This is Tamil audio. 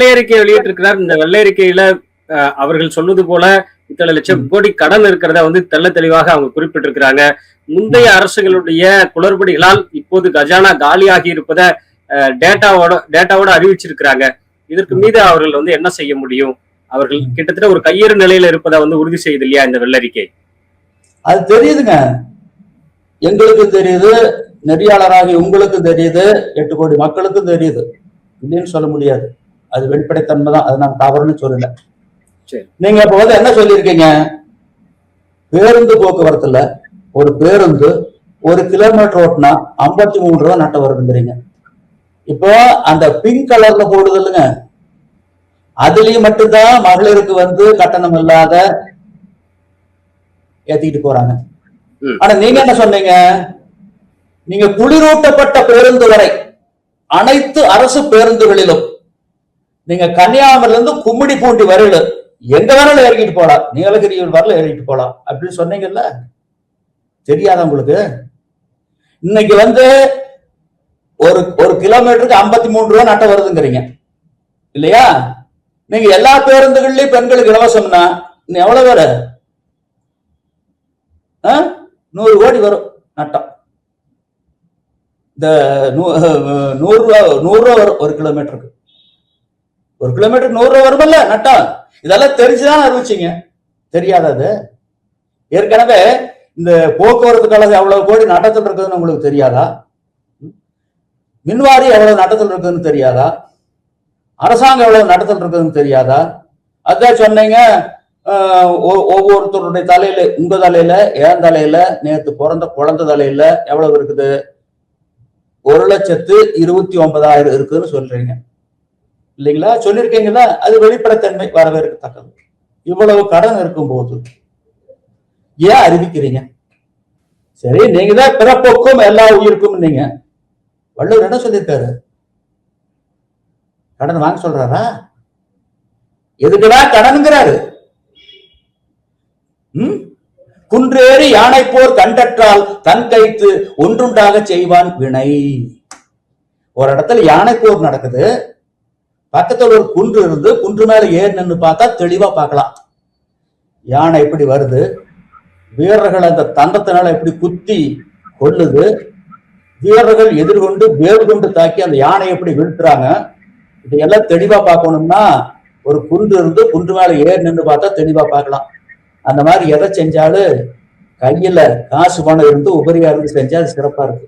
வெள்ளை அறிக்கை வெளியிட்டிருக்கிறார். இந்த வெள்ளை அறிக்கையில அவர்கள் சொல்வது போல இத்தனை லட்சம் கோடி கடன் இருக்கிறத தெள்ள தெளிவாக அவங்க குறிப்பிட்டிருக்கிறாங்க. முந்தைய அரசுகளுடைய குளறுபடிகளால் இப்போது கஜானா காலியாகி இருப்பதை டேட்டாவோட அறிவிச்சிருக்கிறாங்க. இதற்கு மீது அவர்கள் என்ன செய்ய முடியும்? அவர்கள் கிட்டத்தட்ட ஒரு கையேறு நிலையில இருப்பதை உறுதி செய்யுது இல்லையா இந்த வெள்ளறிக்கை? அது தெரியுதுங்க, எங்களுக்கு தெரியுது, நெறியாளராக உங்களுக்கு தெரியுது, 8 கோடி மக்களுக்கும் தெரியுது. இல்லைன்னு சொல்ல முடியாது. அது வெளிப்படைத்தன்மை தான். அது நான் தவறுன்னு சொல்லல. நீங்க இப்ப என்ன சொல்லியிருக்கீங்க? பேருந்து போக்குவரத்துல ஒரு பேருந்து 1 கிலோமீட்டர் ஓட்டினா 53 ரூபா நட்ட வருதுங்கிறீங்க. இப்போ அந்த பிங்க் கலர்ல போடுது இல்லைங்க, அதுலயும் மட்டும்தான் மகளிருக்கு கட்டணம் இல்லாத ஏத்திட்டு போறாங்க. ஆனா நீங்க என்ன சொன்னீங்க? நீங்க குளிரூட்டப்பட்ட பேருந்து வரை அனைத்து அரசு பேருந்துகளிலும் நீங்க கன்னியாகுமரியில இருந்து கும்மிடி பூண்டி வரையில எங்க வேணாலும் இறங்கிட்டு போலாம், நீலகிரி வரல இறங்கிட்டு போலாம் அப்படின்னு சொன்னீங்கல்ல. தெரியாத உங்களுக்கு? இன்னைக்கு ஒரு கிலோமீட்டருக்கு 53 ரூபா நட்ட வருதுங்கிறீங்க இல்லையா? நீங்க எல்லா பேருந்துகள்லயும் பெண்களுக்கு இலவசம்னா எவ்வளவு வர? 100 கோடி வரும் நட்டம். இந்த 100 ரூபா வரும் ஒரு கிலோமீட்டருக்கு. ஒரு கிலோமீட்டருக்கு 100 ரூபா வருமல்ல நட்டம். இதெல்லாம் தெரிஞ்சுதான் அறிவிச்சிங்க. தெரியாதது. ஏற்கனவே இந்த போக்குவரத்து கழகம் எவ்வளவு கோடி நட்டத்தில் இருக்குதுன்னு உங்களுக்கு தெரியாதா? மின்வாரி எவ்வளவு நட்டத்தில் இருக்குதுன்னு தெரியாதா? அரசாங்கம் எவ்வளவு நடத்தல் இருக்குதுன்னு தெரியாதா? அதான் சொன்னீங்க, ஒவ்வொருத்தருடைய தலையில, உங்க தலையில, என் தலையில, நேற்று பிறந்த குழந்தை தலையில எவ்வளவு இருக்குது? 1,29,000 இருக்குதுன்னு சொல்றீங்க இல்லைங்களா? சொல்லிருக்கீங்களா? அது வெளிப்படைத்தன்மை வரவேற்கத்தக்கது. இவ்வளவு கடன் இருக்கும் போது ஏன் அறிவிக்கிறீங்க? சரி, நீங்க தான் பிறப்புக்கும் எல்லா உயிருக்கும். நீங்க வள்ளுவர் என்ன சொல்லியிருக்காரு? கடன் வாங்க சொல்றாரா? எதுக்குதான் கடனுங்கிறாரு? குன்றேறி யானை போர் கண்டற்றால் தன் கைத்து ஒன்றுண்டாக செய்வான் வினை. ஒரு இடத்துல யானை போர் நடக்குது, பக்கத்துல ஒரு குன்று இருந்து குன்று மேல ஏறி நின்று பார்த்தா தெளிவா பார்க்கலாம் யானை எப்படி வருது, வீரர்கள் அந்த தந்தத்தினால எப்படி குத்தி கொள்ளுது, வீரர்கள் எதிர்கொண்டு வேறு கொண்டு தாக்கி அந்த யானை எப்படி வீழ்த்துறாங்க. இதெல்லாம் தெளிவா பார்க்கணும்னா ஒரு குன்று இருந்து குன்று மேல ஏறி நின்று பார்த்தா தெளிவா பார்க்கலாம். அந்த மாதிரி எதை செஞ்சாலும் கையில காசு பணம் இருந்து உபரியா இருந்து செஞ்சா அது சிறப்பா இருக்கு.